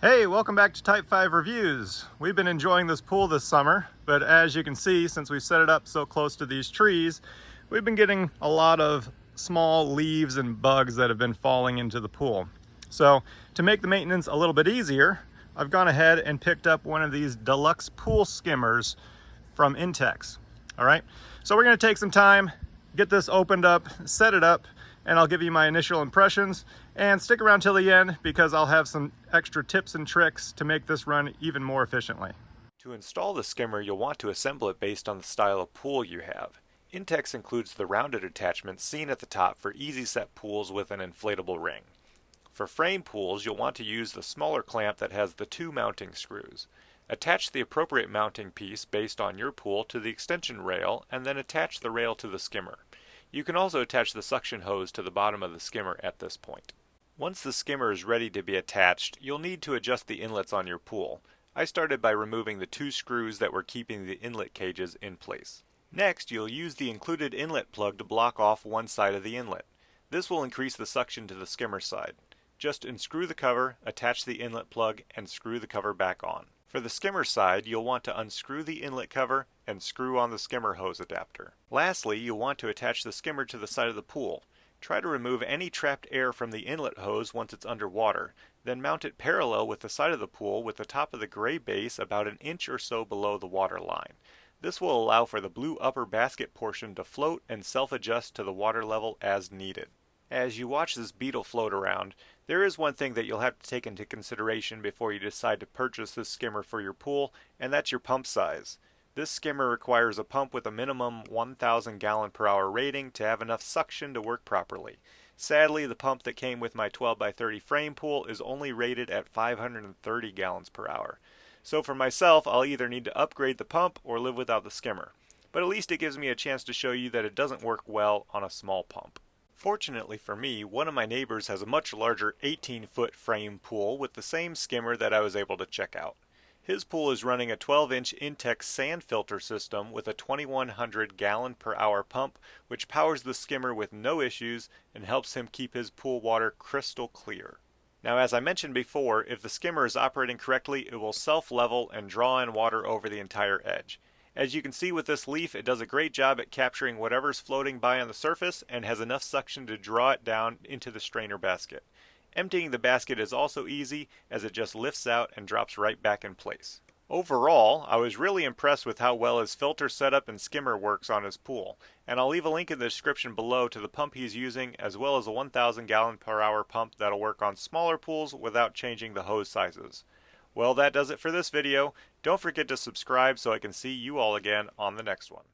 Hey, welcome back to Type 5 Reviews. We've been enjoying this pool this summer, but as you can see, since we set it up so close to these trees, we've been getting a lot of small leaves and bugs that have been falling into the pool. So to make the maintenance a little bit easier, I've gone ahead and picked up one of these deluxe pool skimmers from Intex. All right, so we're gonna take some time, get this opened up, set it up, and I'll give you my initial impressions, and stick around till the end because I'll have some extra tips and tricks to make this run even more efficiently. To install the skimmer, you'll want to assemble it based on the style of pool you have. Intex includes the rounded attachment seen at the top for easy set pools with an inflatable ring. For frame pools, you'll want to use the smaller clamp that has the two mounting screws. Attach the appropriate mounting piece based on your pool to the extension rail and then attach the rail to the skimmer. You can also attach the suction hose to the bottom of the skimmer at this point. Once the skimmer is ready to be attached, you'll need to adjust the inlets on your pool. I started by removing the two screws that were keeping the inlet cages in place. Next, you'll use the included inlet plug to block off one side of the inlet. This will increase the suction to the skimmer side. Just unscrew the cover, attach the inlet plug, and screw the cover back on. For the skimmer side, you'll want to unscrew the inlet cover and screw on the skimmer hose adapter. Lastly, you'll want to attach the skimmer to the side of the pool. Try to remove any trapped air from the inlet hose once it's underwater, then mount it parallel with the side of the pool with the top of the gray base about an inch or so below the water line. This will allow for the blue upper basket portion to float and self-adjust to the water level as needed. As you watch this beetle float around, there is one thing that you'll have to take into consideration before you decide to purchase this skimmer for your pool, and that's your pump size. This skimmer requires a pump with a minimum 1,000 gallon per hour rating to have enough suction to work properly. Sadly, the pump that came with my 12x30 frame pool is only rated at 530 gallons per hour. So for myself, I'll either need to upgrade the pump or live without the skimmer. But at least it gives me a chance to show you that it doesn't work well on a small pump. Fortunately for me, one of my neighbors has a much larger 18-foot frame pool with the same skimmer that I was able to check out. His pool is running a 12-inch Intex sand filter system with a 2,100 gallon per hour pump, which powers the skimmer with no issues and helps him keep his pool water crystal clear. Now, as I mentioned before, if the skimmer is operating correctly, it will self-level and draw in water over the entire edge. As you can see with this leaf, it does a great job at capturing whatever's floating by on the surface and has enough suction to draw it down into the strainer basket. Emptying the basket is also easy as it just lifts out and drops right back in place. Overall, I was really impressed with how well his filter setup and skimmer works on his pool, and I'll leave a link in the description below to the pump he's using as well as a 1,000 gallon per hour pump that'll work on smaller pools without changing the hose sizes. Well, that does it for this video. Don't forget to subscribe so I can see you all again on the next one.